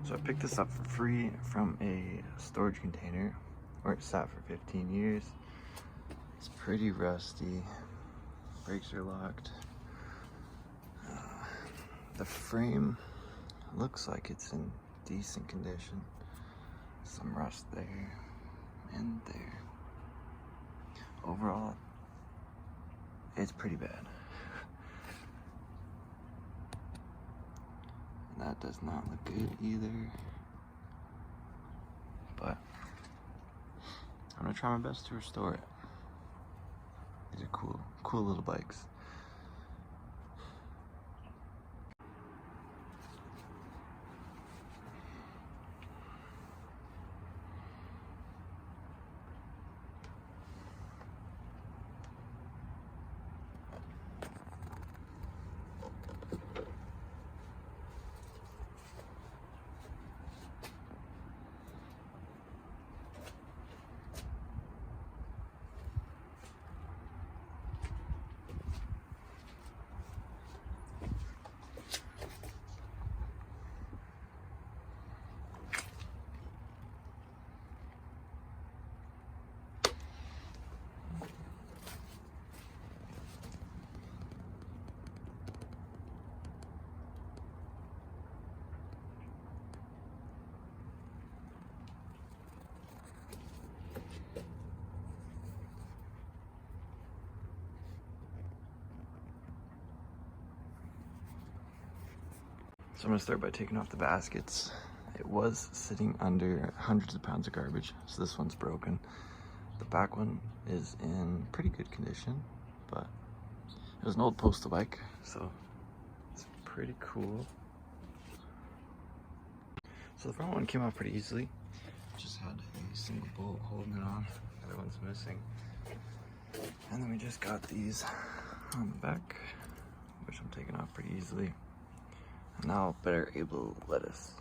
So I picked this up for free from a storage container where it sat for 15 years. It's pretty rusty. Brakes are locked. The frame looks like it's in decent condition. Some rust there and there. Overall, it's pretty bad. And that does not look good either. But I'm gonna try my best to restore it. These are cool little bikes. So I'm gonna start by taking off the baskets. It was sitting under hundreds of pounds of garbage, so this one's broken. The back one is in pretty good condition, but it was an old postal bike, so it's pretty cool. So the front one came off pretty easily. Just had a single bolt holding it on, the other one's missing. And then we just got these on the back, which I'm taking off pretty easily. Now better able lettuce.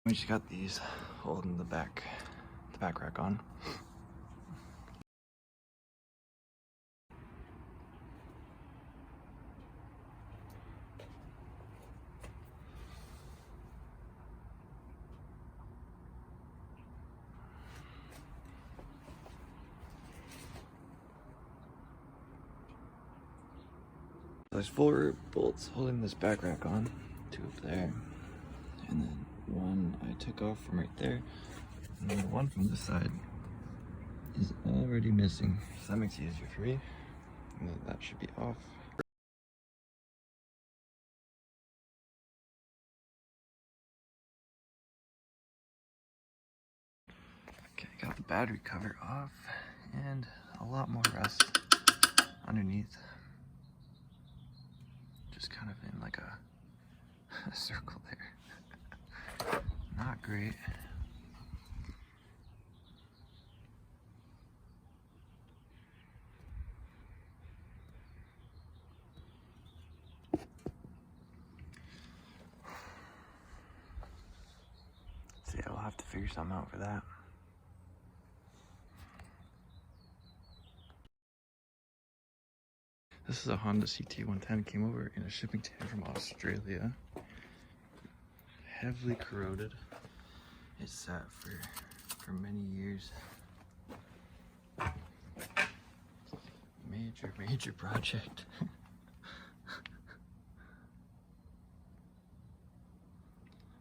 We just got these holding the back rack on. There's 4 bolts holding this back rack on, 2 up there, and then 1 I took off from right there, and then the one from this side is already missing, so that makes it easier for me, and then that should be off. Okay, got the battery cover off, and a lot more rust underneath. Just kind of in like a circle there. Not great. So yeah, we'll have to figure something out for that. This is a Honda ct110, came over in a shipping container from Australia. Heavily corroded. It sat for many years. Major project.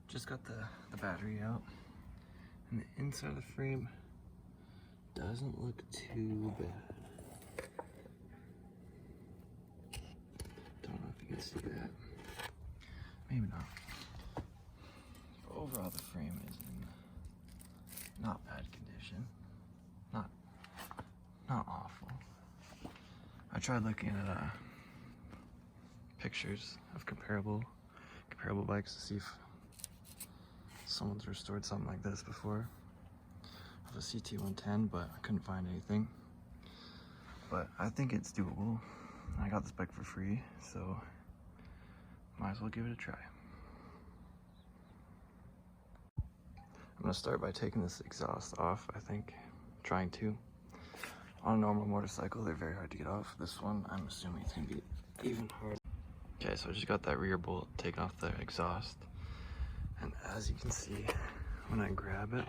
Just got the battery out, and the inside of the frame doesn't look too bad. Don't know if you can see that. Maybe not. But overall, the frame is in not bad condition. Not awful. I tried looking at pictures of comparable bikes to see if someone's restored something like this before, of a ct110, but I couldn't find anything. But I think it's doable. I got this bike for free, so might as well give it a try. I'm gonna start by taking this exhaust off, I think. Trying to. On a normal motorcycle, they're very hard to get off. This one, I'm assuming it's gonna be even harder. Okay, so I just got that rear bolt taken off the exhaust. And as you can see, when I grab it,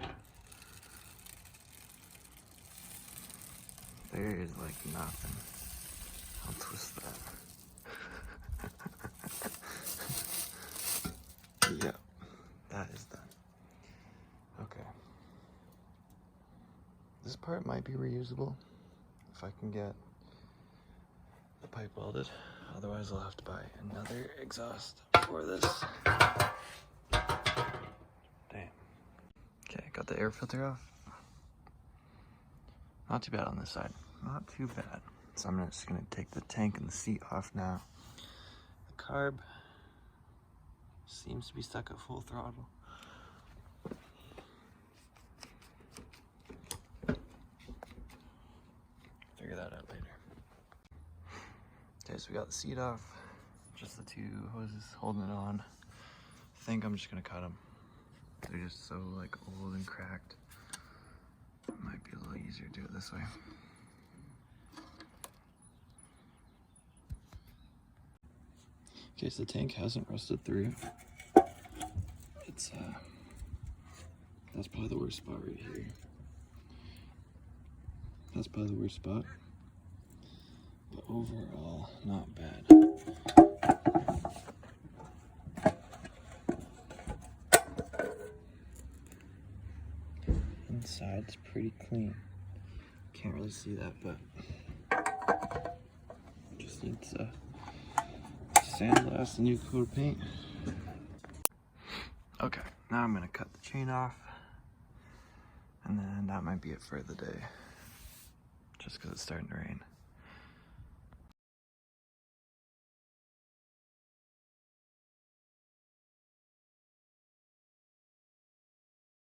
there is like nothing. I'll twist that. Yeah, that is done. Okay. This part might be reusable if I can get the pipe welded. Otherwise, I'll have to buy another exhaust for this. Damn. Okay, got the air filter off. Not too bad on this side. Not too bad. So I'm just gonna take the tank and the seat off now. The carb seems to be stuck at full throttle. Figure that out later. Okay, so we got the seat off. Just the two hoses holding it on. I think I'm just gonna cut them. They're just so like old and cracked. It might be a little easier to do it this way. Okay, so the tank hasn't rusted through. It's that's probably the worst spot right here. That's probably the worst spot. But overall, not bad. Inside's pretty clean. Can't really see that, but just needs a sandblast and new coat of paint. Okay, now I'm gonna cut the chain off, and then that might be it for the day, just because it's starting to rain.